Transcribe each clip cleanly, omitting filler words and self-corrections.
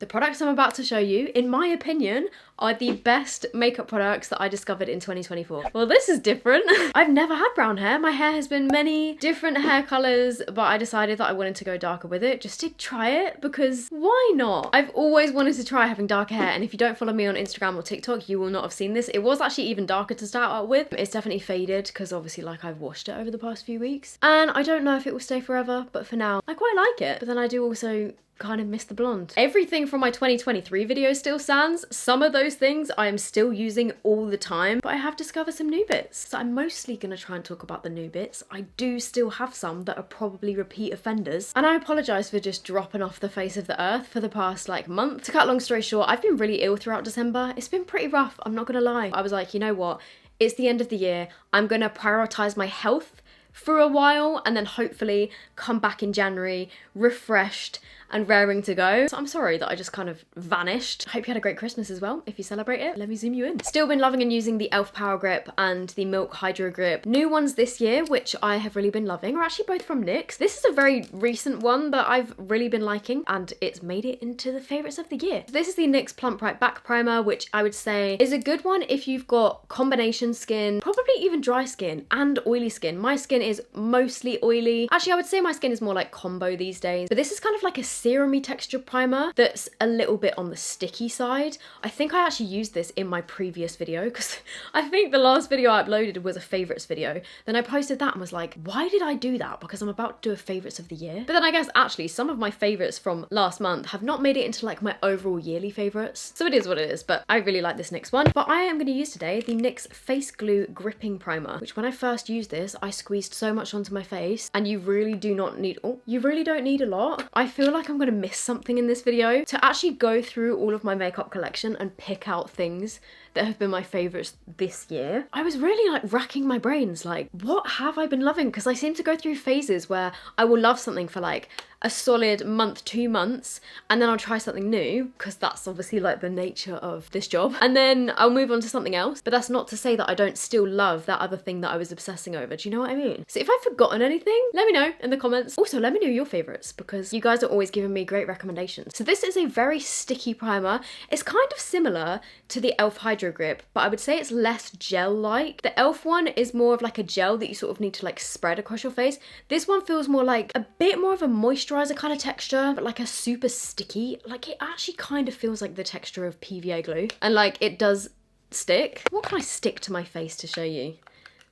The products I'm about to show you, in my opinion, are the best makeup products that I discovered in 2024. Well, this is different. I've never had brown hair. My hair has been many different hair colours, but I decided that I wanted to go darker with it just to try it, because why not? I've always wanted to try having darker hair, and if you don't follow me on Instagram or TikTok, you will not have seen this. It was actually even darker to start out with. It's definitely faded because obviously like I've washed it over the past few weeks, and I don't know if it will stay forever, but for now I quite like it. But then I do also kind of miss the blonde. Everything from my 2023 video still stands. Some of those things I am still using all the time, but I have discovered some new bits. So I'm mostly gonna try and talk about the new bits. I do still have some that are probably repeat offenders, and I apologise for just dropping off the face of the earth for the past like month. To cut a long story short, I've been really ill throughout December. It's been pretty rough, I'm not gonna lie. I was like, you know what? It's the end of the year. I'm gonna prioritise my health for a while and then hopefully come back in January refreshed and raring to go. So I'm sorry that I just kind of vanished. I hope you had a great Christmas as well, if you celebrate it. Let me zoom you in. Still been loving and using the e.l.f. Power Grip and the Milk Hydro Grip. New ones this year, which I have really been loving, are actually both from NYX. This is a very recent one that I've really been liking, and it's made it into the favourites of the year. This is the NYX Plump Right Back Primer, which I would say is a good one if you've got combination skin, probably even dry skin and oily skin. My skin is mostly oily. Actually, I would say my skin is more like combo these days, but this is kind of like a serum-y texture primer that's a little bit on the sticky side. I think I actually used this in my previous video because I think the last video I uploaded was a favourites video. Then I posted that and was like, why did I do that? Because I'm about to do a favourites of the year. But then I guess actually some of my favourites from last month have not made it into like my overall yearly favourites. So it is what it is, but I really like this NYX one. But I am going to use today the NYX Face Glue Gripping Primer, which when I first used this, I squeezed so much onto my face, and you really do not need, you really don't need a lot. I feel like I'm going to miss something in this video to actually go through all of my makeup collection and pick out things that have been my favourites this year. I was really like racking my brains, like what have I been loving? Because I seem to go through phases where I will love something for like a solid month, 2 months, and then I'll try something new, because that's obviously like the nature of this job, and then I'll move on to something else. But that's not to say that I don't still love that other thing that I was obsessing over. Do you know what I mean? So if I've forgotten anything, let me know in the comments. Also, let me know your favourites, because you guys are always giving me great recommendations. So this is a very sticky primer. It's kind of similar to the e.l.f. Hydro Grip, but I would say it's less gel-like. The e.l.f. one is more of like a gel that you sort of need to like spread across your face. This one feels more like a bit more of a moisturizer kind of texture, but like a super sticky, like it actually kind of feels like the texture of PVA glue, and like it does stick. What can I stick to my face to show you?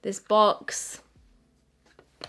This box.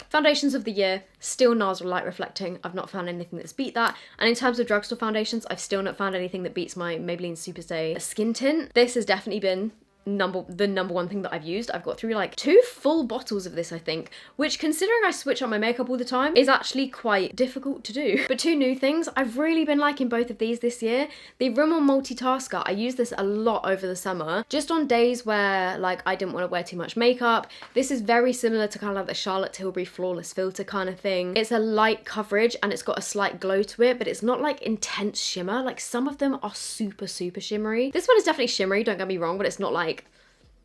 Foundations of the year, still NARS Light Reflecting. I've not found anything that's beat that. And in terms of drugstore foundations, I've still not found anything that beats my Maybelline Superstay Skin Tint. This has definitely been the number one thing that I've used. I've got through like 2 full bottles of this, I think, which, considering I switch up my makeup all the time, is actually quite difficult to do. But 2 new things, I've really been liking both of these this year. The Rimmel Multitasker, I use this a lot over the summer, just on days where like I didn't want to wear too much makeup. This is very similar to kind of like the Charlotte Tilbury Flawless Filter kind of thing. It's a light coverage and it's got a slight glow to it, but it's not like intense shimmer. Like some of them are super, super shimmery. This one is definitely shimmery, don't get me wrong, but it's not like,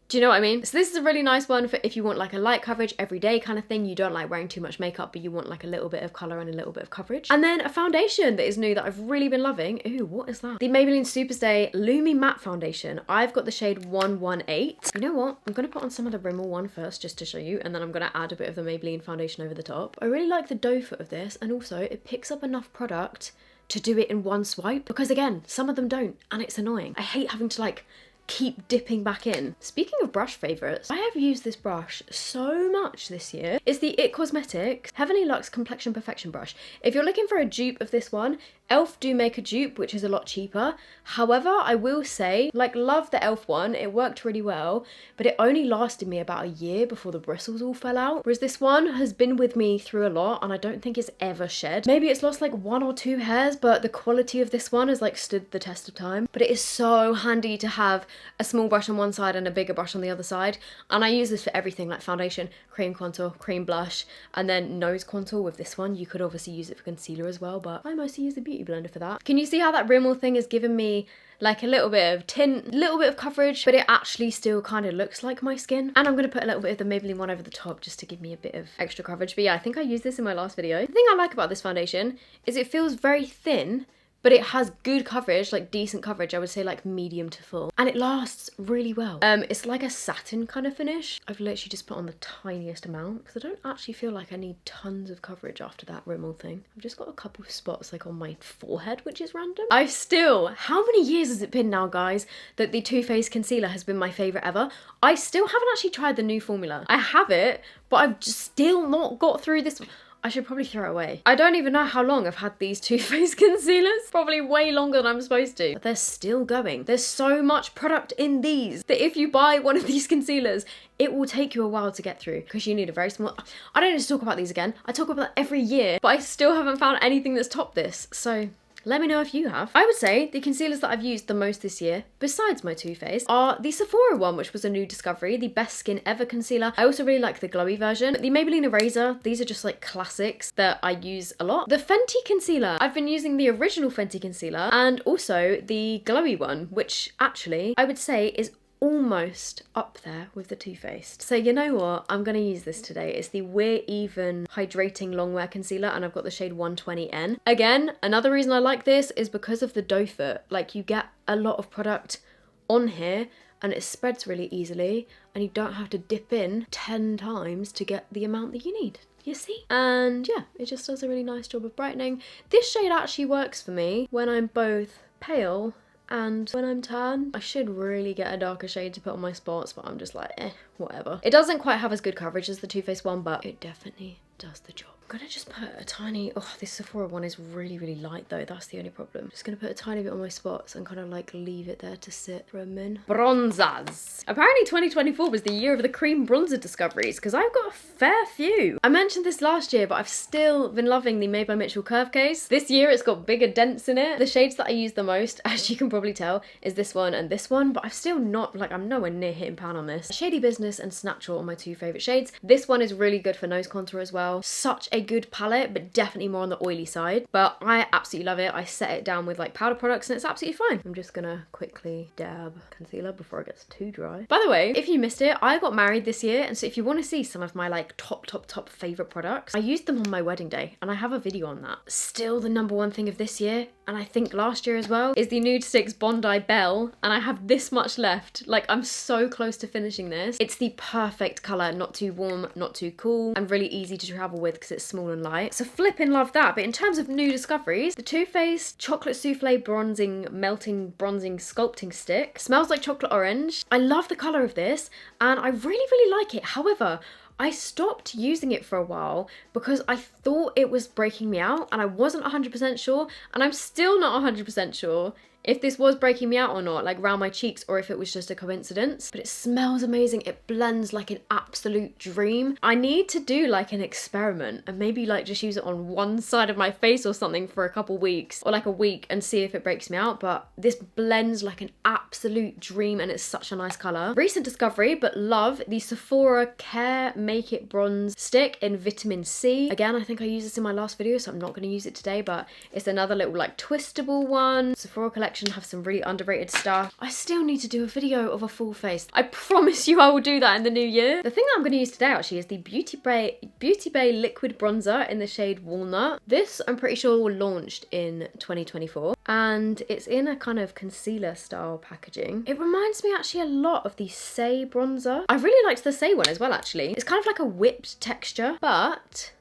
do you know what I mean? So this is a really nice one for if you want like a light coverage everyday kind of thing. You don't like wearing too much makeup, but you want like a little bit of colour and a little bit of coverage. And then a foundation that is new that I've really been loving. Ooh, what is that? The Maybelline Superstay Lumi Matte Foundation. I've got the shade 118. You know what? I'm going to put on some of the Rimmel one first just to show you, and then I'm going to add a bit of the Maybelline foundation over the top. I really like the doe foot of this, and also it picks up enough product to do it in one swipe, because again, some of them don't, and it's annoying. I hate having to like keep dipping back in. Speaking of brush favourites, I have used this brush so much this year. It's the IT Cosmetics Heavenly Luxe Complexion Perfection Brush. If you're looking for a dupe of this one, e.l.f. do make a dupe, which is a lot cheaper. However, I will say, like, love the e.l.f. one. It worked really well, but it only lasted me about a year before the bristles all fell out. Whereas this one has been with me through a lot, and I don't think it's ever shed. Maybe it's lost like 1 or 2 hairs, but the quality of this one has like stood the test of time. But it is so handy to have a small brush on one side and a bigger brush on the other side. And I use this for everything, like foundation, cream contour, cream blush, and then nose contour with this one. You could obviously use it for concealer as well, but I mostly use the beauty blender for that. Can you see how that Rimmel thing has given me like a little bit of tint, a little bit of coverage, but it actually still kind of looks like my skin? And I'm going to put a little bit of the Maybelline one over the top just to give me a bit of extra coverage. But yeah, I think I used this in my last video. The thing I like about this foundation is it feels very thin, but it has good coverage, like decent coverage. I would say like medium to full, and it lasts really well. It's like a satin kind of finish. I've literally just put on the tiniest amount because I don't actually feel like I need tons of coverage after that Rimmel thing. I've just got a couple of spots like on my forehead, which is random. I've still, how many years has it been now, guys, that the Too Faced concealer has been my favourite ever? I still haven't actually tried the new formula. I have it, but I've just still not got through this. I should probably throw it away. I don't even know how long I've had these Too Faced concealers. Probably way longer than I'm supposed to. But they're still going. There's so much product in these that if you buy one of these concealers, it will take you a while to get through because you need a very small... I don't need to talk about these again. I talk about every year, but I still haven't found anything that's topped this. So let me know if you have. I would say the concealers that I've used the most this year, besides my Too Faced, are the Sephora one, which was a new discovery, the Best Skin Ever concealer. I also really like the glowy version. The Maybelline Eraser, these are just like classics that I use a lot. The Fenty concealer, I've been using the original Fenty concealer and also the glowy one, which actually I would say is almost up there with the Too Faced. So you know what? I'm going to use this today. It's the We're Even Hydrating Longwear Concealer and I've got the shade 120N. Again, another reason I like this is because of the doe foot. Like you get a lot of product on here and it spreads really easily and you don't have to dip in 10 times to get the amount that you need. You see? And yeah, it just does a really nice job of brightening. This shade actually works for me when I'm both pale and when I'm tan. I should really get a darker shade to put on my spots, but I'm just like, whatever. It doesn't quite have as good coverage as the Too Faced one, but it definitely does the job. I'm gonna just put a tiny, oh, this Sephora one is really, really light though. That's the only problem. Just gonna put a tiny bit on my spots and kind of like leave it there to sit for a min. Bronzers. Apparently 2024 was the year of the cream bronzer discoveries because I've got a fair few. I mentioned this last year, but I've still been loving the Made by Mitchell Curve Case. This year it's got bigger dents in it. The shades that I use the most, as you can probably tell, is this one and this one, but I've still not, like, I'm nowhere near hitting pan on this. Shady Business and Snatchel are my two favourite shades. This one is really good for nose contour as well. Such a good palette, but definitely more on the oily side. But I absolutely love it. I set it down with like powder products and it's absolutely fine. I'm just gonna quickly dab concealer before it gets too dry. By the way, if you missed it, I got married this year, and so if you want to see some of my like top favourite products, I used them on my wedding day and I have a video on that. Still the #1 thing of this year, and I think last year as well, is the Nude Stix Bondi Belle, and I have this much left. Like, I'm so close to finishing this. It's the perfect colour, not too warm, not too cool, and really easy to travel with because it's small and light. So flipping love that. But in terms of new discoveries, the Too Faced Chocolate Souffle Bronzing Melting Bronzing Sculpting Stick smells like chocolate orange. I love the colour of this and I really like it. However, I stopped using it for a while because I thought it was breaking me out and I wasn't 100% sure, and I'm still not 100% sure if this was breaking me out or not, like around my cheeks, or if it was just a coincidence. But it smells amazing. It blends like an absolute dream. I need to do like an experiment and maybe like just use it on one side of my face or something for a couple weeks or like a week and see if it breaks me out. But this blends like an absolute dream and it's such a nice colour. Recent discovery, but love the Sephora Care Make It Bronze Stick in Vitamin C. Again, I think I used this in my last video, so I'm not going to use it today, but it's another little like twistable one. Sephora collection have some really underrated stuff. I still need to do a video of a full face. I promise you I will do that in the new year. The thing that I'm going to use today actually is the Beauty Bay Liquid Bronzer in the shade Walnut. This I'm pretty sure launched in 2024 and it's in a kind of concealer style packaging. It reminds me actually a lot of the Say bronzer. I really liked the Say one as well actually. It's kind of like a whipped texture, but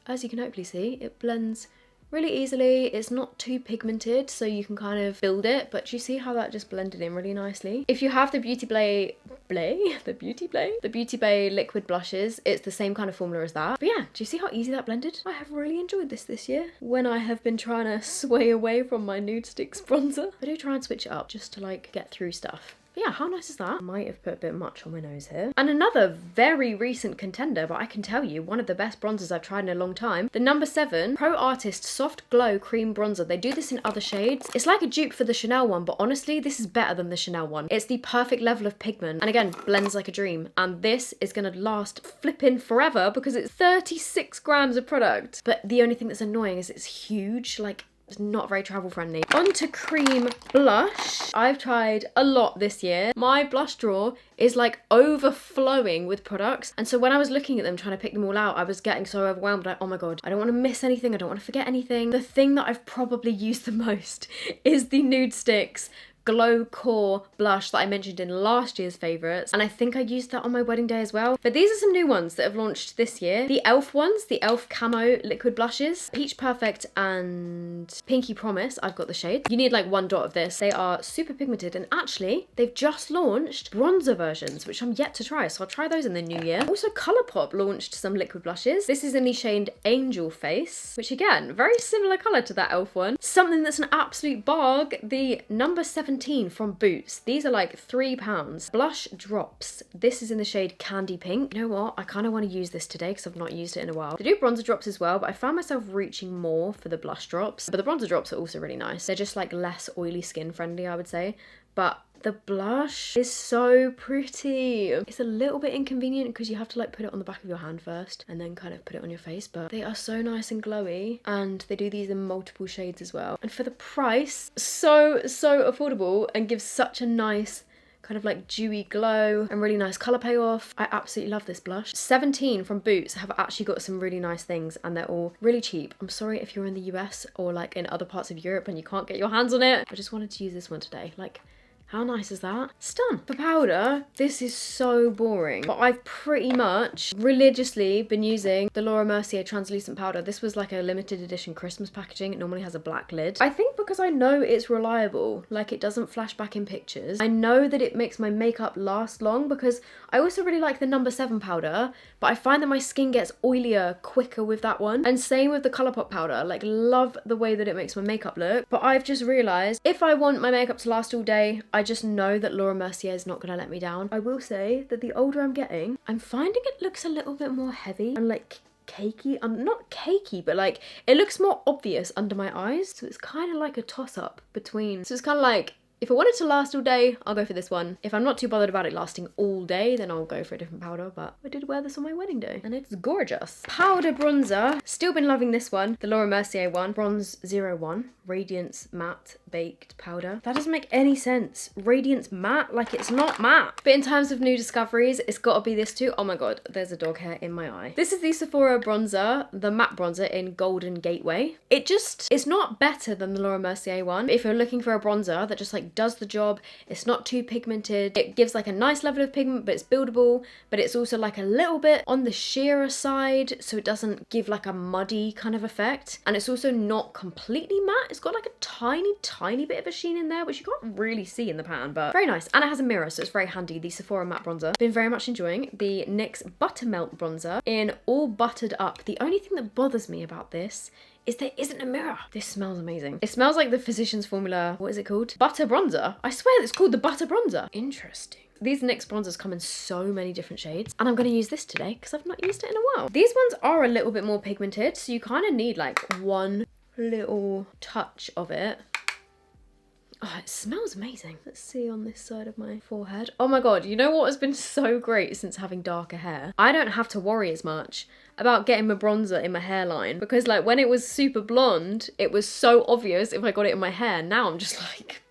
as you can hopefully see, it blends really easily. It's not too pigmented, so you can kind of build it, but you see how that just blended in really nicely. If you have the Beauty Bay liquid blushes, it's the same kind of formula as that. But yeah, do you see how easy that blended? I have really enjoyed this year when I have been trying to sway away from my Nude Stix bronzer. I do try and switch it up just to like get through stuff. Yeah, how nice is that? I might have put a bit much on my nose here. And another very recent contender, but I can tell you, one of the best bronzers I've tried in a long time. The #7 Pro Artist Soft Glow Cream Bronzer. They do this in other shades. It's like a dupe for the Chanel one, but honestly, this is better than the Chanel one. It's the perfect level of pigment. And again, blends like a dream. And this is gonna last flipping forever because it's 36 grams of product. But the only thing that's annoying is it's huge. Like, It's not very travel friendly. On to cream blush. I've tried a lot this year. My blush drawer is like overflowing with products. And so when I was looking at them, trying to pick them all out, I was getting so overwhelmed. Like, oh my God, I don't want to miss anything. I don't want to forget anything. The thing that I've probably used the most is the Nude Stix Glow Core blush that I mentioned in last year's favourites, and I think I used that on my wedding day as well. But these are some new ones that have launched this year. The e.l.f. ones, the e.l.f. Camo liquid blushes, Peach Perfect and Pinky Promise. I've got the shade. You need like 1 dot of this. They are super pigmented, and actually they've just launched bronzer versions, which I'm yet to try, so I'll try those in the new year. Also, Colourpop launched some liquid blushes. This is in the shade Angel Face, which again, very similar colour to that e.l.f. one. Something that's an absolute barg, the number 17 from Boots. These are like £3. Blush drops. This is in the shade Candy Pink. You know what? I kind of want to use this today because I've not used it in a while. They do bronzer drops as well, but I found myself reaching more for the blush drops. But the bronzer drops are also really nice. They're just like less oily skin friendly, I would say. But the blush is so pretty. It's a little bit inconvenient because you have to like put it on the back of your hand first and then kind of put it on your face, but they are so nice and glowy, and they do these in multiple shades as well. And for the price, so affordable, and gives such a nice kind of like dewy glow and really nice colour payoff. I absolutely love this blush. 17 from Boots have actually got some really nice things, and they're all really cheap. I'm sorry if you're in the US or like in other parts of Europe and you can't get your hands on it. I just wanted to use this one today. Like, how nice is that? Stun. For powder, this is so boring, but I've pretty much religiously been using the Laura Mercier translucent powder. This was like a limited edition Christmas packaging. It normally has a black lid. I think because I know it's reliable, like it doesn't flash back in pictures. I know that it makes my makeup last long, because I also really like the number 7 powder, but I find that my skin gets oilier quicker with that one. And same with the Colourpop powder. Like, love the way that it makes my makeup look, but I've just realised if I want my makeup to last all day, I just know that Laura Mercier is not going to let me down. I will say that the older I'm getting, I'm finding it looks a little bit more heavy and like cakey. I'm not cakey, but like it looks more obvious under my eyes. So it's kind of like a toss up between. So it's kind of like, if I want it to last all day, I'll go for this one. If I'm not too bothered about it lasting all day, then I'll go for a different powder. But I did wear this on my wedding day and it's gorgeous. Powder bronzer. Still been loving this one. The Laura Mercier one. Bronze 01. Radiance Matte Baked Powder. That doesn't make any sense. Radiance Matte? Like, it's not matte. But in terms of new discoveries, it's got to be this too. Oh my God, there's a dog hair in my eye. This is the Sephora bronzer, the matte bronzer in Golden Gateway. It's not better than the Laura Mercier one. If you're looking for a bronzer that just like does the job, it's not too pigmented, it gives like a nice level of pigment, but it's buildable, but it's also like a little bit on the sheerer side, so it doesn't give like a muddy kind of effect. And it's also not completely matte. It's got like a tiny bit of a sheen in there, which you can't really see in the pan, but very nice. And it has a mirror, so it's very handy. The Sephora matte bronzer. Been very much enjoying the NYX Buttermelt bronzer in All Buttered Up. The only thing that bothers me about this is there isn't a mirror. This smells amazing. It smells like the Physicians Formula, what is it called? Butter bronzer. I swear it's called the Butter bronzer. Interesting. These NYX bronzers come in so many different shades, and I'm going to use this today because I've not used it in a while. These ones are a little bit more pigmented, so you kind of need like one little touch of it. Oh, it smells amazing. Let's see on this side of my forehead. Oh my God, you know what has been so great since having darker hair? I don't have to worry as much about getting my bronzer in my hairline, because like when it was super blonde, it was so obvious if I got it in my hair. Now I'm just like,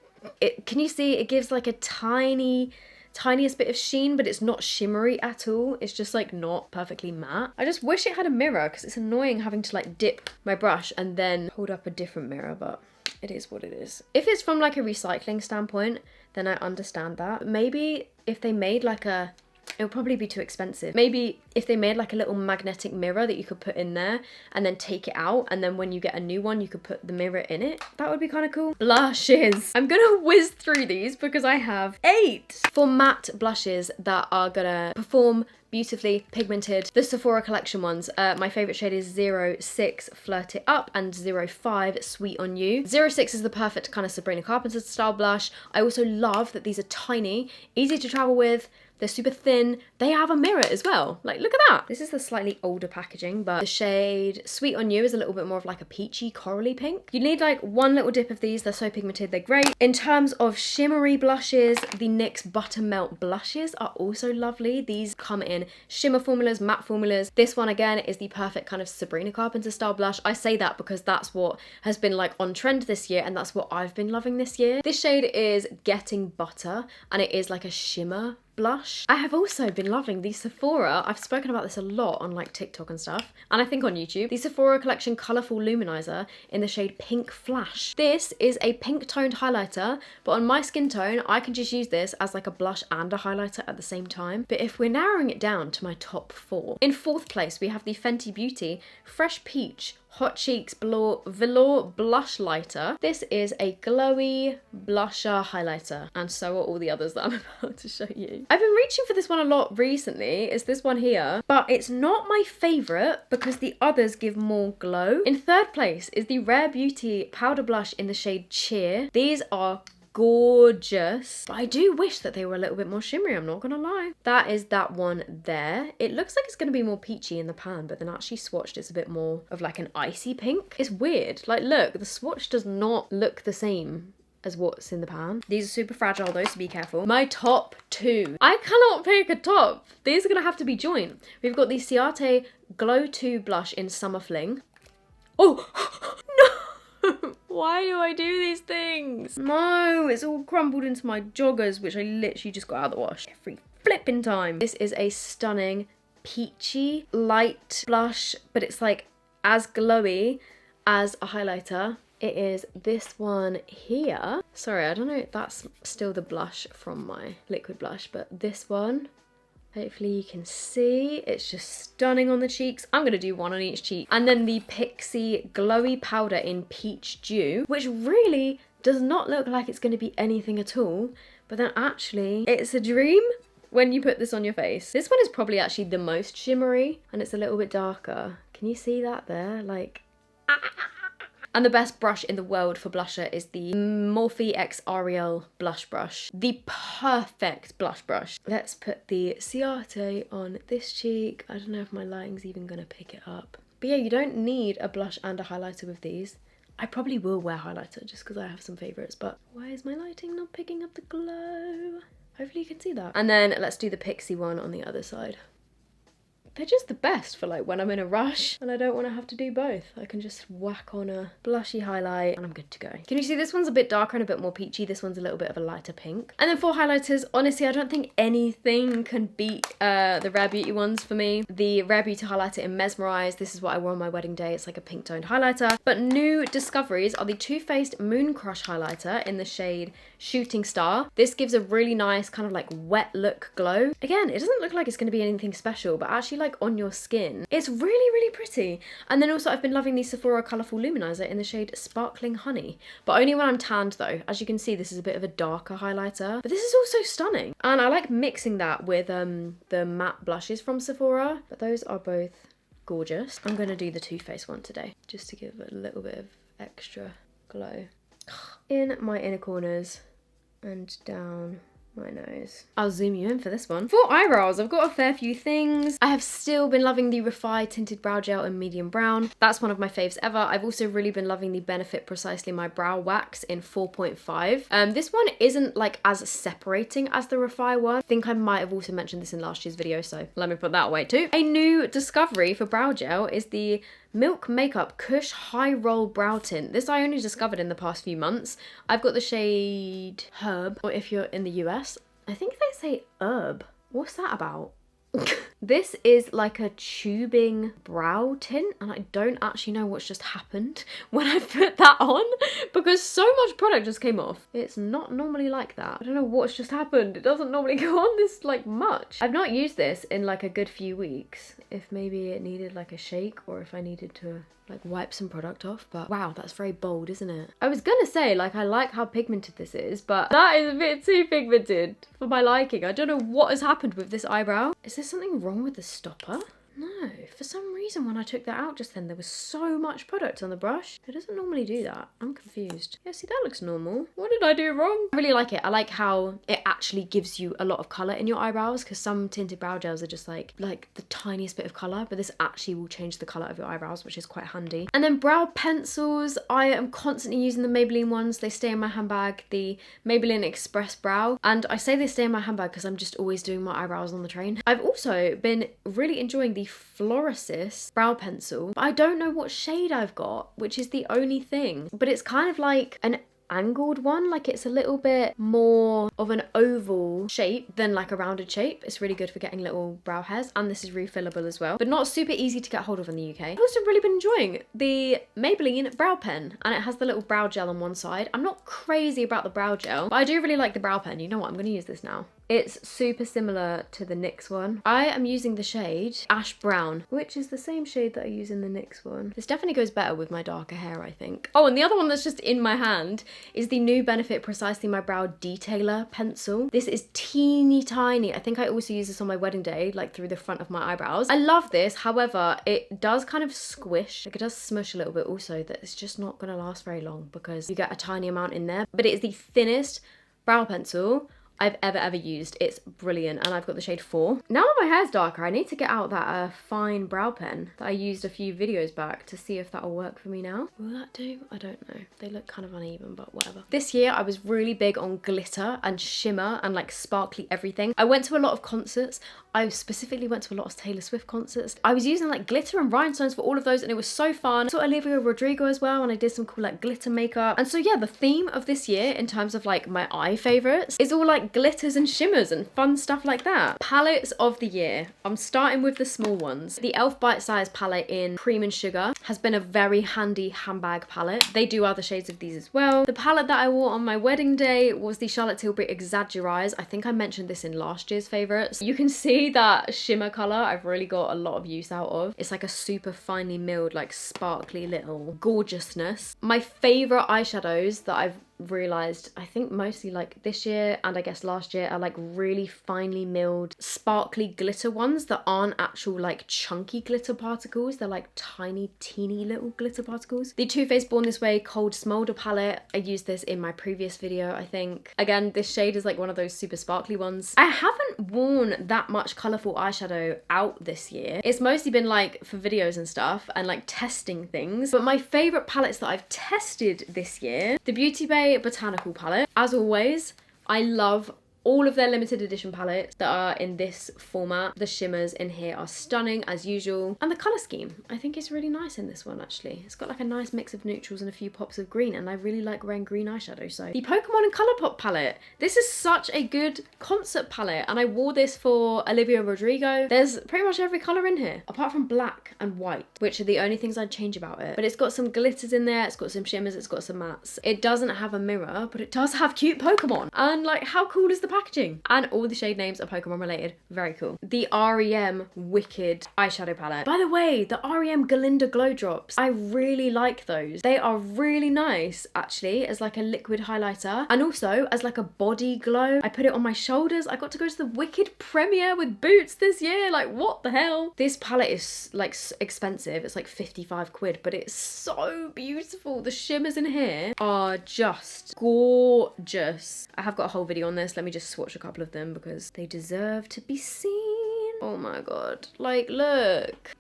can you see? It gives like a tiniest bit of sheen, but it's not shimmery at all. It's just like not perfectly matte. I just wish it had a mirror, because it's annoying having to like dip my brush and then hold up a different mirror, but it is what it is. If it's from like a recycling standpoint, then I understand that. Maybe if they made like it would probably be too expensive. Maybe if they made like a little magnetic mirror that you could put in there and then take it out, and then when you get a new one, you could put the mirror in it. That would be kind of cool. Blushes. I'm gonna whiz through these because I have 8 for matte blushes that are gonna perform beautifully pigmented. The Sephora collection ones. My favourite shade is 06 Flirt It Up and 05 Sweet On You. 06 is the perfect kind of Sabrina Carpenter style blush. I also love that these are tiny, easy to travel with, They're super thin. They have a mirror as well. Like, look at that. This is the slightly older packaging, but the shade Sweet on You is a little bit more of like a peachy corally pink. You need like one little dip of these. They're so pigmented, they're great. In terms of shimmery blushes, the NYX Buttermelt blushes are also lovely. These come in shimmer formulas, matte formulas. This one again is the perfect kind of Sabrina Carpenter style blush. I say that because that's what has been like on trend this year, and that's what I've been loving this year. This shade is Getting Butter, and it is like a shimmer blush. I have also been loving the Sephora, I've spoken about this a lot on like TikTok and stuff, and I think on YouTube, the Sephora Collection Colourful Luminizer in the shade Pink Flash. This is a pink toned highlighter, but on my skin tone, I can just use this as like a blush and a highlighter at the same time. But if we're narrowing it down to my top 4, in 4th place, we have the Fenty Beauty Fresh Peach Hot Cheeks Velour Blush Lighter. This is a glowy blusher highlighter, and so are all the others that I'm about to show you. I've been reaching for this one a lot recently. It's this one here, but it's not my favourite because the others give more glow. In 3rd place is the Rare Beauty Powder Blush in the shade Cheer. These are gorgeous, but I do wish that they were a little bit more shimmery, I'm not gonna lie. That is that one there. It looks like it's gonna be more peachy in the pan, but then actually swatched it's a bit more of like an icy pink. It's weird. Like, look, the swatch does not look the same as what's in the pan. These are super fragile though, so be careful. My top 2. I cannot pick a top. These are gonna have to be joint. We've got the Ciate Glow 2 blush in Summer Fling. Oh, no! Why do I do these things? No, it's all crumbled into my joggers, which I literally just got out of the wash every flipping time. This is a stunning peachy light blush, but it's like as glowy as a highlighter. It is this one here. Sorry, I don't know if that's still the blush from my liquid blush, but this one, hopefully you can see, it's just stunning on the cheeks. I'm gonna do one on each cheek. And then the Pixie Glowy Powder in Peach Dew, which really does not look like it's gonna be anything at all, but then actually it's a dream when you put this on your face. This one is probably actually the most shimmery, and it's a little bit darker. Can you see that there? Like, and the best brush in the world for blusher is the Morphe X Ariel blush brush. The perfect blush brush. Let's put the Ciate on this cheek. I don't know if my lighting's even gonna pick it up. But yeah, you don't need a blush and a highlighter with these. I probably will wear highlighter just because I have some favourites, but why is my lighting not picking up the glow? Hopefully you can see that. And then let's do the Pixie one on the other side. They're just the best for like when I'm in a rush and I don't want to have to do both. I can just whack on a blushy highlight and I'm good to go. Can you see this one's a bit darker and a bit more peachy? This one's a little bit of a lighter pink. And then for highlighters, honestly, I don't think anything can beat the Rare Beauty ones for me. The Rare Beauty highlighter in Mesmerize. This is what I wore on my wedding day. It's like a pink toned highlighter. But new discoveries are the Too Faced Moon Crush highlighter in the shade Shooting Star. This gives a really nice kind of like wet look glow. Again, it doesn't look like it's going to be anything special, but actually like on your skin, it's really pretty. And then also I've been loving the Sephora Colourful Luminizer in the shade Sparkling Honey, but only when I'm tanned though. As you can see, this is a bit of a darker highlighter, but this is also stunning. And I like mixing that with the matte blushes from Sephora, but those are both gorgeous. I'm going to do the Too Faced one today, just to give it a little bit of extra glow. In my inner corners and down my nose. I'll zoom you in for this one. For eyebrows, I've got a fair few things. I have still been loving the Refi Tinted Brow Gel in medium brown. That's one of my faves ever. I've also really been loving the Benefit Precisely My Brow Wax in 4.5. This one isn't like as separating as the Refi one. I think I might have also mentioned this in last year's video, so let me put that away too. A new discovery for brow gel is the Milk Makeup Kush High Roll Brow Tint. This I only discovered in the past few months. I've got the shade Herb, or if you're in the US, I think they say Herb. What's that about? This is like a tubing brow tint, and I don't actually know what's just happened when I put that on because so much product just came off. It's not normally like that. I don't know what's just happened. It doesn't normally go on this like much. I've not used this in like a good few weeks. If maybe it needed like a shake or if I needed to like wipe some product off, but wow, that's very bold, isn't it? I was gonna say like I like how pigmented this is, but that is a bit too pigmented for my liking. I don't know what has happened with this eyebrow. Is there something wrong with the stopper? No, know. For some reason when I took that out just then, there was so much product on the brush. It doesn't normally do that. I'm confused. Yeah, see, that looks normal. What did I do wrong? I really like it. I like how it actually gives you a lot of colour in your eyebrows, because some tinted brow gels are just like the tiniest bit of colour, but this actually will change the colour of your eyebrows, which is quite handy. And then brow pencils. I am constantly using the Maybelline ones. They stay in my handbag. The Maybelline Express Brow. And I say they stay in my handbag because I'm just always doing my eyebrows on the train. I've also been really enjoying the Florasis brow pencil. But I don't know what shade I've got, which is the only thing. But it's kind of like an angled one, like it's a little bit more of an oval shape than like a rounded shape. It's really good for getting little brow hairs, and this is refillable as well, but not super easy to get hold of in the UK. I've also really been enjoying the Maybelline brow pen, and it has the little brow gel on one side. I'm not crazy about the brow gel, but I do really like the brow pen. You know what, I'm going to use this now. It's super similar to the NYX one. I am using the shade Ash Brown, which is the same shade that I use in the NYX one. This definitely goes better with my darker hair, I think. Oh, and the other one that's just in my hand is the new Benefit Precisely My Brow Detailer pencil. This is teeny tiny. I think I also use this on my wedding day, like through the front of my eyebrows. I love this, however, it does kind of squish. Like it does smush a little bit also, that it's just not gonna last very long because you get a tiny amount in there. But it is the thinnest brow pencil I've ever used. It's brilliant, and I've got the shade 4. Now that my hair's darker, I need to get out that fine brow pen that I used a few videos back to see if that'll work for me now. Will that do? I don't know. They look kind of uneven, but whatever. This year I was really big on glitter and shimmer and like sparkly everything. I went to a lot of concerts. I specifically went to a lot of Taylor Swift concerts. I was using like glitter and rhinestones for all of those, and it was so fun. I saw Olivia Rodrigo as well, and I did some cool like glitter makeup. And so yeah, the theme of this year in terms of like my eye favorites is all like glitters and shimmers and fun stuff like that. Palettes of the year. I'm starting with the small ones. The e.l.f. Bitesize palette in Cream and Sugar has been a very handy handbag palette. They do other shades of these as well. The palette that I wore on my wedding day was the Charlotte Tilbury Exaggerize. I think I mentioned this in last year's favorites. You can see that shimmer color I've really got a lot of use out of. It's like a super finely milled, like sparkly little gorgeousness. My favorite eyeshadows that I've realized, I think mostly like this year and I guess last year, are like really finely milled sparkly glitter ones that aren't actual like chunky glitter particles. They're like tiny teeny little glitter particles. The Too Faced Born This Way Cold Smolder palette, I used this in my previous video, I think. Again, this shade is like one of those super sparkly ones. I haven't worn that much colourful eyeshadow out this year. It's mostly been like for videos and stuff and like testing things, but my favourite palettes that I've tested this year, the Beauty Bay Botanical palette. As always, I love all of their limited edition palettes that are in this format. The shimmers in here are stunning as usual, and the colour scheme I think is really nice in this one actually. It's got like a nice mix of neutrals and a few pops of green, and I really like wearing green eyeshadow. So the Pokemon and Colourpop palette, this is such a good concert palette, and I wore this for Olivia Rodrigo. There's pretty much every colour in here apart from black and white, which are the only things I'd change about it. But it's got some glitters in there, it's got some shimmers, it's got some mattes. It doesn't have a mirror, but it does have cute Pokemon, and like how cool is the packaging? And all the shade names are Pokemon related. Very cool. The REM Wicked eyeshadow palette. By the way, the REM Galinda Glow Drops, I really like those. They are really nice actually as like a liquid highlighter, and also as like a body glow. I put it on my shoulders. I got to go to the Wicked premiere with Boots this year. Like what the hell? This palette is like expensive. It's like 55 quid, but it's so beautiful. The shimmers in here are just gorgeous. I have got a whole video on this. Let me just swatch a couple of them because they deserve to be seen. Oh my god, like look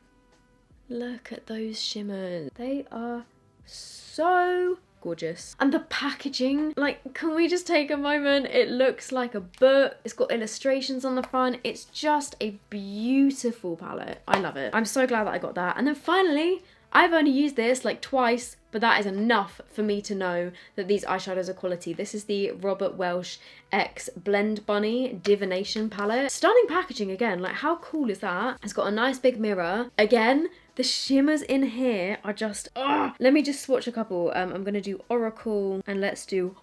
at those shimmers. They are so gorgeous. And the packaging, like, can we just take a moment? It looks like a book. It's got illustrations on the front. It's just a beautiful palette. I love it. I'm so glad that I got that. And then finally, I've only used this like twice, but that is enough for me to know that these eyeshadows are quality. This is the Robert Welsh X Blend Bunny Divination palette. Stunning packaging again, like how cool is that? It's got a nice big mirror. Again, the shimmers in here are just, let me just swatch a couple. I'm gonna do Oracle, and let's do,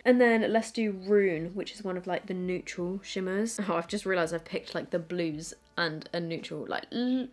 And then let's do Rune, which is one of like the neutral shimmers. Oh, I've just realised I've picked like the blues and a neutral, like, and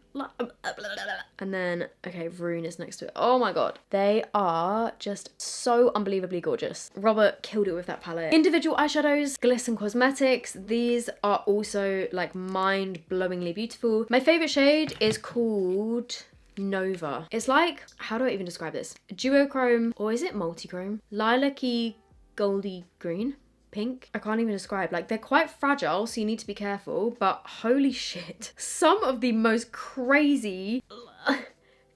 then, okay, Rune is next to it. Oh my god. They are just so unbelievably gorgeous. Robert killed it with that palette. Individual eyeshadows, Glisten Cosmetics. These are also like mind-blowingly beautiful. My favourite shade is called Nova. It's like, how do I even describe this? Duochrome, or is it multichrome? Lilac-y goldy green, pink. I can't even describe. Like, they're quite fragile, so you need to be careful, but holy shit. Some of the most crazy...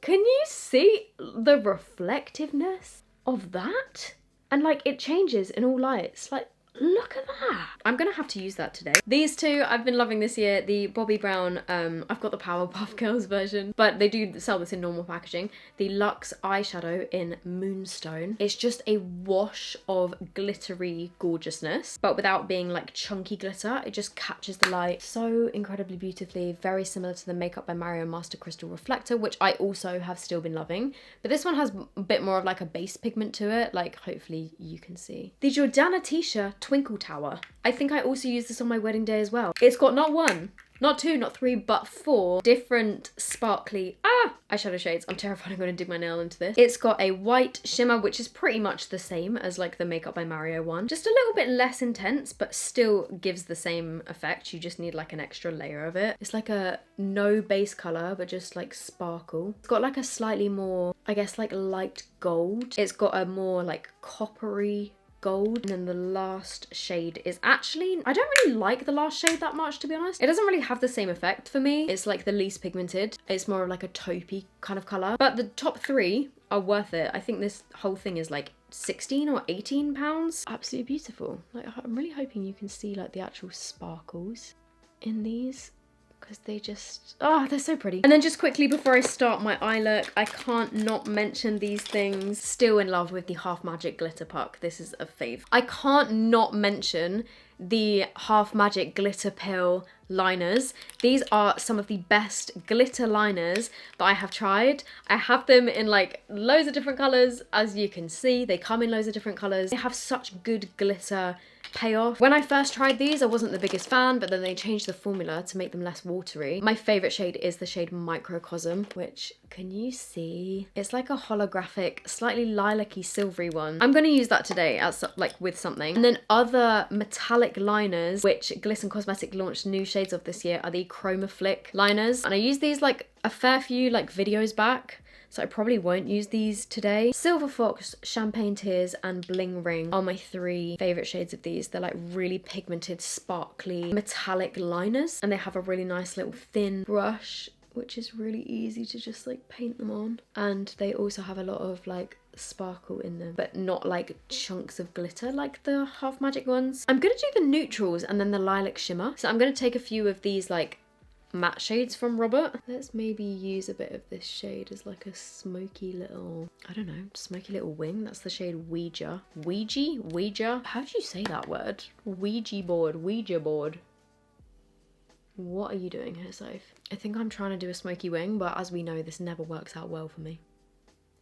Can you see the reflectiveness of that? And like, it changes in all lights. Like, look at that. I'm gonna have to use that today. These two I've been loving this year. The Bobbi Brown, I've got the Powerpuff Girls version, but they do sell this in normal packaging. The Luxe eyeshadow in Moonstone. It's just a wash of glittery gorgeousness, but without being like chunky glitter. It just catches the light so incredibly beautifully. Very similar to the Makeup by Mario Master Crystal Reflector, which I also have still been loving. But this one has a bit more of like a base pigment to it. Like, hopefully you can see. The Jordana Tisha Twinkle Tower. I think I also used this on my wedding day as well. It's got not one, not two, not three, but 4 different sparkly eyeshadow shades. I'm terrified I'm going to dig my nail into this. It's got a white shimmer, which is pretty much the same as like the Makeup by Mario one. Just a little bit less intense, but still gives the same effect. You just need like an extra layer of it. It's like a no base color, but just like sparkle. It's got like a slightly more, I guess, like light gold. It's got a more like coppery gold. And then the last shade is actually, I don't really like the last shade that much, to be honest. It doesn't really have the same effect for me. It's like the least pigmented. It's more of like a taupey kind of color. But the top 3 are worth it. I think this whole thing is like 16 or 18 pounds. Absolutely beautiful. Like, I'm really hoping you can see like the actual sparkles in these, because they just, they're so pretty. And then just quickly before I start my eye look, I can't not mention these things. Still in love with the Half Magic Glitter Puck. This is a fave. I can't not mention the Half Magic Glitter Pill liners. These are some of the best glitter liners that I have tried. I have them in like loads of different colors. As you can see, they come in loads of different colors. They have such good glitter payoff. When I first tried these, I wasn't the biggest fan, but then they changed the formula to make them less watery. My favorite shade is the shade Microcosm, which, can you see? It's like a holographic, slightly lilac-y silvery one. I'm going to use that today as like with something. And then other metallic liners, which Glisten Cosmetics launched new shades of this year, are the Chroma Flick liners. And I used these like a fair few like videos back, so I probably won't use these today. Silver Fox, Champagne Tears, and Bling Ring are my 3 favourite shades of these. They're like really pigmented, sparkly, metallic liners. And they have a really nice little thin brush, which is really easy to just like paint them on. And they also have a lot of like sparkle in them, but not like chunks of glitter like the Half Magic ones. I'm gonna do the neutrals and then the lilac shimmer. So I'm gonna take a few of these like matte shades from Robert. Let's maybe use a bit of this shade as like a smoky little, I don't know, smoky little wing. That's the shade Ouija. Ouija? How do you say that word? Ouija board. What are you doing here, Soph? I think I'm trying to do a smoky wing, but as we know, this never works out well for me.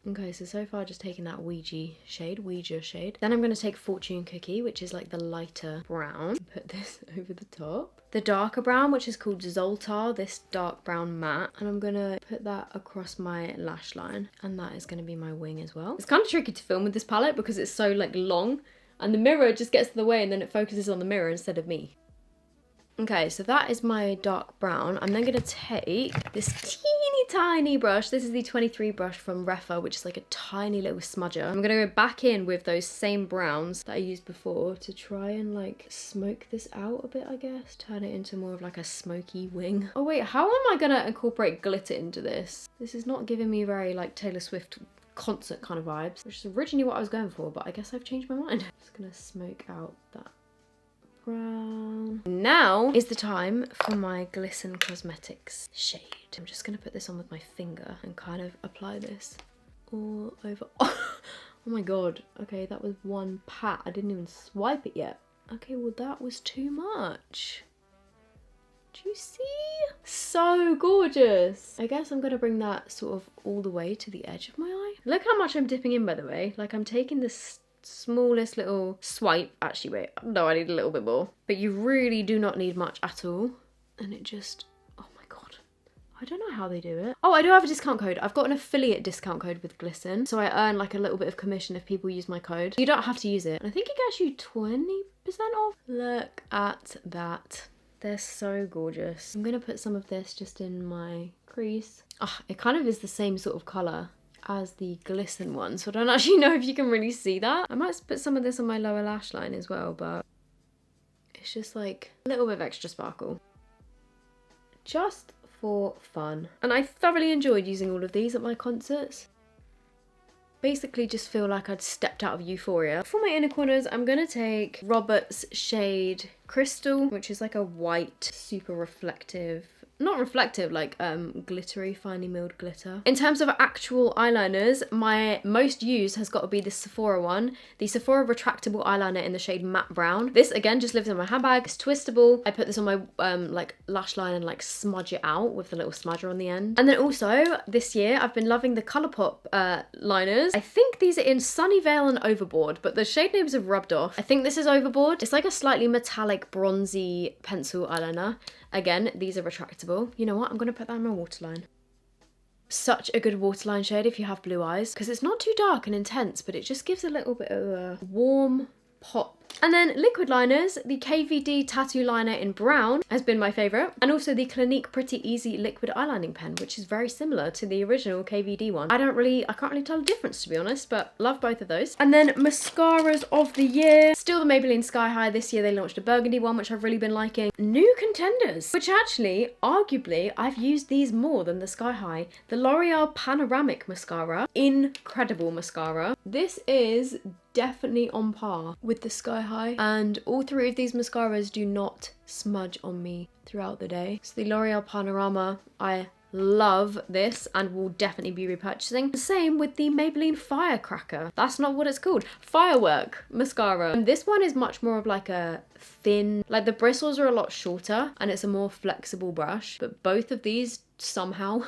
Okay, so far just taking that Ouija shade. Then I'm going to take Fortune Cookie, which is like the lighter brown. Put this over the top. The darker brown, which is called Zoltar, this dark brown matte. And I'm going to put that across my lash line. And that is going to be my wing as well. It's kind of tricky to film with this palette because it's so like long. And the mirror just gets in the way and then it focuses on the mirror instead of me. Okay, so that is my dark brown. I'm then going to take this teeny tiny brush. This is the 23 brush from Refa, which is like a tiny little smudger. I'm going to go back in with those same browns that I used before to try and like smoke this out a bit, I guess. Turn it into more of like a smoky wing. Oh wait, how am I going to incorporate glitter into this? This is not giving me very like Taylor Swift concert kind of vibes, which is originally what I was going for, but I guess I've changed my mind. Just going to smoke out that brown. Now is the time for my Glisten Cosmetics shade. I'm just going to put this on with my finger and kind of apply this all over. Oh my god. Okay, that was one pat. I didn't even swipe it yet. Okay, well that was too much. Do you see? So gorgeous. I guess I'm going to bring that sort of all the way to the edge of my eye. Look how much I'm dipping in, by the way. Like, I'm taking this smallest little swipe. Actually, wait, no, I need a little bit more. But you really do not need much at all. And it just, oh my God. I don't know how they do it. Oh, I do have a discount code. I've got an affiliate discount code with Glisten. So I earn like a little bit of commission if people use my code. You don't have to use it. And I think it gets you 20% off. Look at that. They're so gorgeous. I'm gonna put some of this just in my crease. Ah, it kind of is the same sort of colour as the Glisten one, so I don't actually know if you can really see that. I might put some of this on my lower lash line as well, but it's just like a little bit of extra sparkle. Just for fun. And I thoroughly enjoyed using all of these at my concerts. Basically just feel like I'd stepped out of Euphoria. For my inner corners, I'm gonna take Robert's shade Crystal, which is like a white, super reflective, not reflective, like glittery, finely milled glitter. In terms of actual eyeliners, my most used has got to be the Sephora one, the Sephora retractable eyeliner in the shade Matte Brown. This again just lives in my handbag. It's twistable. I put this on my like lash line and like smudge it out with the little smudger on the end. And then also this year I've been loving the Colourpop liners. I think these are in Sunnyvale and Overboard, but the shade names have rubbed off. I think this is Overboard. It's like a slightly metallic bronzy pencil eyeliner. Again, these are retractable. You know what? I'm going to put that in my waterline. Such a good waterline shade if you have blue eyes, because it's not too dark and intense, but it just gives a little bit of a warm pop. And then liquid liners, the KVD tattoo liner in brown has been my favourite, and also the Clinique Pretty Easy liquid eyelining pen, which is very similar to the original KVD one. I can't really tell the difference, to be honest, but love both of those. And then mascaras of the year, still the Maybelline Sky High. This year they launched a Burgundy one, which I've really been liking. New contenders, which actually, arguably, I've used these more than the Sky High. The L'Oreal Panoramic Mascara, incredible mascara. This is definitely on par with the Sky High, and all three of these mascaras do not smudge on me throughout the day. So the L'Oreal Panorama, I love this and will definitely be repurchasing. The same with the Maybelline Firecracker. That's not what it's called. Firework mascara. And this one is much more of like a thin, like the bristles are a lot shorter and it's a more flexible brush, but both of these somehow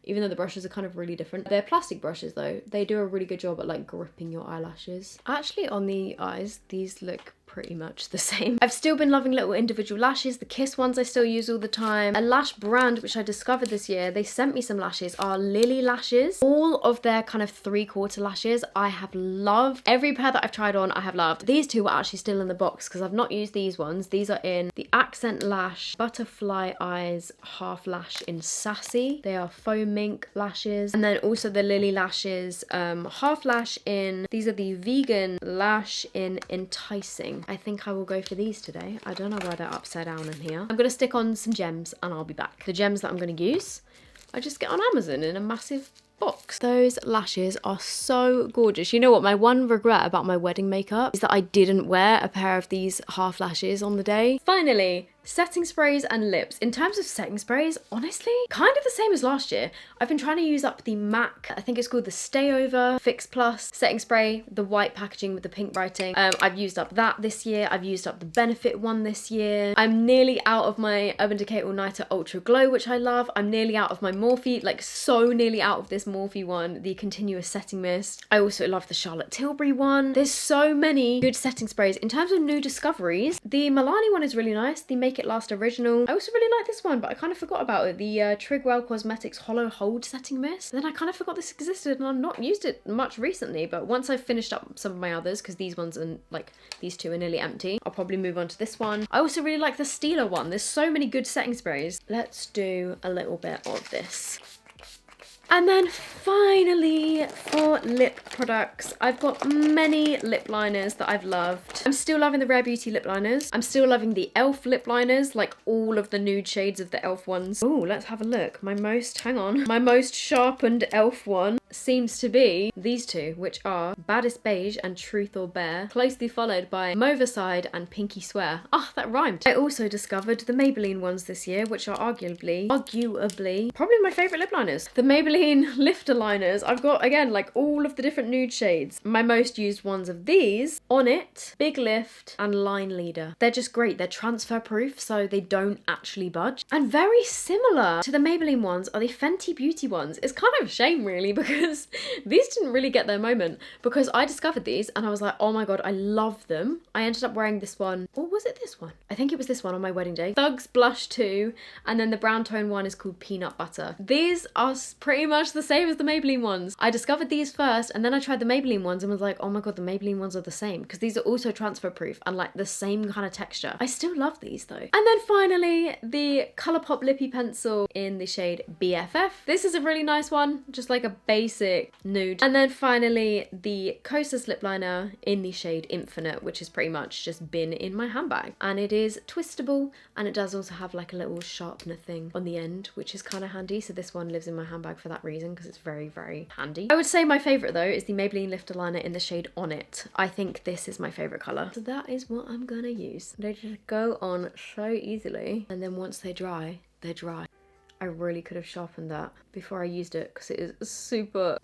even though the brushes are kind of really different. They're plastic brushes though. They do a really good job at like gripping your eyelashes. Actually on the eyes, these look pretty much the same. I've still been loving little individual lashes. The Kiss ones I still use all the time. A lash brand which I discovered this year, they sent me some lashes, are Lily lashes. All of their kind of 3/4 lashes I have loved. Every pair that I've tried on I have loved. These two were actually still in the box because I've not used these ones. These are in the Accent Lash Butterfly Eyes Half Lash in Sassy. They are faux mink lashes. And then also the Lily lashes half lash in, these are the Vegan Lash in Enticing. I think I will go for these today. I don't know why they're upside down in here. I'm going to stick on some gems and I'll be back. The gems that I'm going to use, I just get on Amazon in a massive box. Those lashes are so gorgeous. You know what, my one regret about my wedding makeup is that I didn't wear a pair of these half lashes on the day. Finally, setting sprays and lips. In terms of setting sprays, honestly, kind of the same as last year. I've been trying to use up the MAC, I think it's called the Stay Over Fix Plus setting spray, the white packaging with the pink writing. I've used up that this year. I've used up the Benefit one this year. I'm nearly out of my Urban Decay All Nighter Ultra Glow, which I love. I'm nearly out of my Morphe, like so nearly out of this Morphe one, the Continuous Setting Mist. I also love the Charlotte Tilbury one. There's so many good setting sprays. In terms of new discoveries, the Milani one is really nice. The Make It Last Original. I also really like this one, but I kind of forgot about it. The Trigwell Cosmetics Holo Hold Setting Mist. And then I kind of forgot this existed and I've not used it much recently, but once I've finished up some of my others, because these ones are like, these two are nearly empty, I'll probably move on to this one. I also really like the Stila one. There's so many good setting sprays. Let's do a little bit of this. And then finally, for lip products, I've got many lip liners that I've loved. I'm still loving the Rare Beauty lip liners. I'm still loving the e.l.f. lip liners, like all of the nude shades of the e.l.f. ones. Oh, let's have a look. My most sharpened e.l.f. one seems to be these two, which are Baddest Beige and Truth or Bare, closely followed by Moverside and Pinky Swear. Ah, that rhymed. I also discovered the Maybelline ones this year, which are arguably probably my favourite lip liners. The Maybelline lifter liners. I've got, again, like all of the different nude shades. My most used ones of these, On It, Big Lift, and Line Leader. They're just great. They're transfer proof, so they don't actually budge. And very similar to the Maybelline ones are the Fenty Beauty ones. It's kind of a shame, really, because because these didn't really get their moment, because I discovered these and I was like, oh my god, I love them. I ended up wearing this one, or was it this one? I think it was this one on my wedding day. Thugs Blush 2, and then the brown tone one is called Peanut Butter. These are pretty much the same as the Maybelline ones. I discovered these first and then I tried the Maybelline ones and was like, oh my god, the Maybelline ones are the same, because these are also transfer proof and like the same kind of texture. I still love these though. And then finally, the Colourpop Lippy Pencil in the shade BFF. This is a really nice one, just like a basic nude. And then finally, the Kosas lip liner in the shade Infinite, which has pretty much just been in my handbag. And it is twistable, and it does also have like a little sharpener thing on the end, which is kind of handy. So this one lives in my handbag for that reason, because it's very, very handy. I would say my favourite though is the Maybelline Lifter Liner in the shade On It. I think this is my favourite colour. So that is what I'm gonna use. They just go on so easily, and then once they dry, they're dry. I really could have sharpened that before I used it, because it is super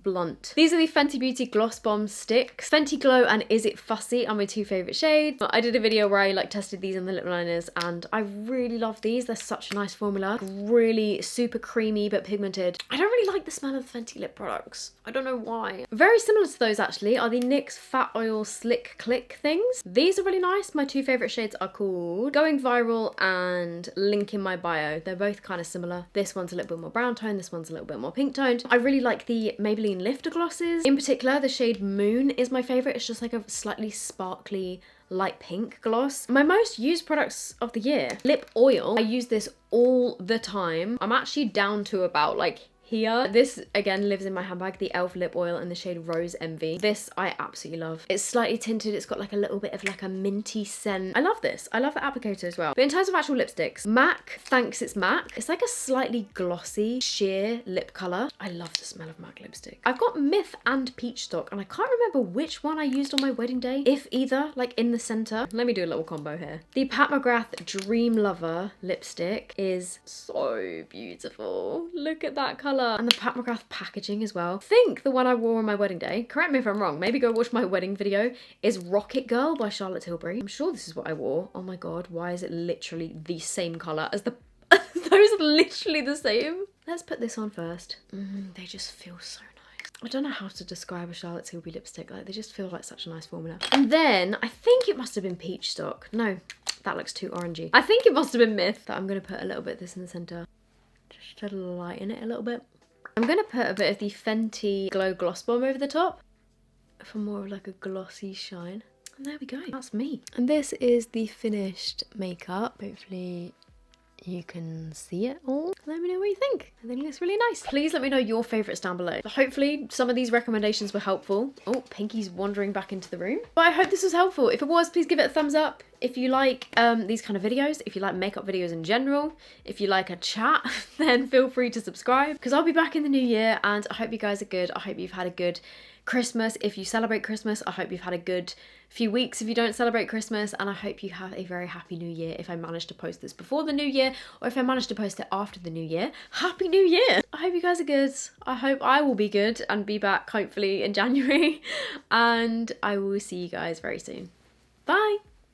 blunt. These are the Fenty Beauty Gloss Bomb Stix. Fenty Glow and Is It Fussy are my two favourite shades. I did a video where I like tested these on the lip liners and I really love these. They're such a nice formula. Really super creamy but pigmented. I don't really like the smell of the Fenty lip products. I don't know why. Very similar to those actually are the NYX Fat Oil Slick Click things. These are really nice. My two favourite shades are called Going Viral and Link in My Bio. They're both kind of similar. This one's a little bit more brown tone, this one's a little bit more pink toned. I really like the Maybelline Lifter glosses. In particular, the shade Moon is my favourite. It's just like a slightly sparkly light pink gloss. My most used products of the year. Lip oil. I use this all the time. I'm actually down to about like here. This again lives in my handbag, the e.l.f. lip oil in the shade Rose Envy. This I absolutely love. It's slightly tinted, it's got like a little bit of like a minty scent. I love this. I love the applicator as well. But in terms of actual lipsticks, MAC Thanks It's MAC. It's like a slightly glossy sheer lip colour. I love the smell of MAC lipstick. I've got Myth and Peach Stock and I can't remember which one I used on my wedding day, if either, like in the centre. Let me do a little combo here. The Pat McGrath Dream Lover lipstick is so beautiful. Look at that colour. And the Pat McGrath packaging as well. I think the one I wore on my wedding day, correct me if I'm wrong, maybe go watch my wedding video, is Rocket Girl by Charlotte Tilbury. I'm sure this is what I wore. Oh my god, why is it literally the same colour as the... Those are literally the same. Let's put this on first. They just feel so nice. I don't know how to describe a Charlotte Tilbury lipstick. Like, they just feel like such a nice formula. And then, I think it must have been Peach Stock. No, that looks too orangey. I think it must have been Myth. That I'm going to put a little bit of this in the centre. Just to lighten it a little bit. I'm going to put a bit of the Fenty Glow Gloss Bomb over the top for more of like a glossy shine. And there we go. That's me. And this is the finished makeup. Hopefully you can see it all. Let me know what you think. I think it looks really nice. Please let me know your favourites down below. Hopefully some of these recommendations were helpful. Oh, Pinky's wandering back into the room. But I hope this was helpful. If it was, please give it a thumbs up. If you like these kind of videos, if you like makeup videos in general, if you like a chat, then feel free to subscribe, because I'll be back in the new year and I hope you guys are good. I hope you've had a good Christmas. If you celebrate Christmas, I hope you've had a good few weeks if you don't celebrate Christmas, and I hope you have a very happy new year if I manage to post this before the new year, or if I manage to post it after the new year. Happy New Year! I hope you guys are good. I hope I will be good and be back hopefully in January, and I will see you guys very soon. Bye!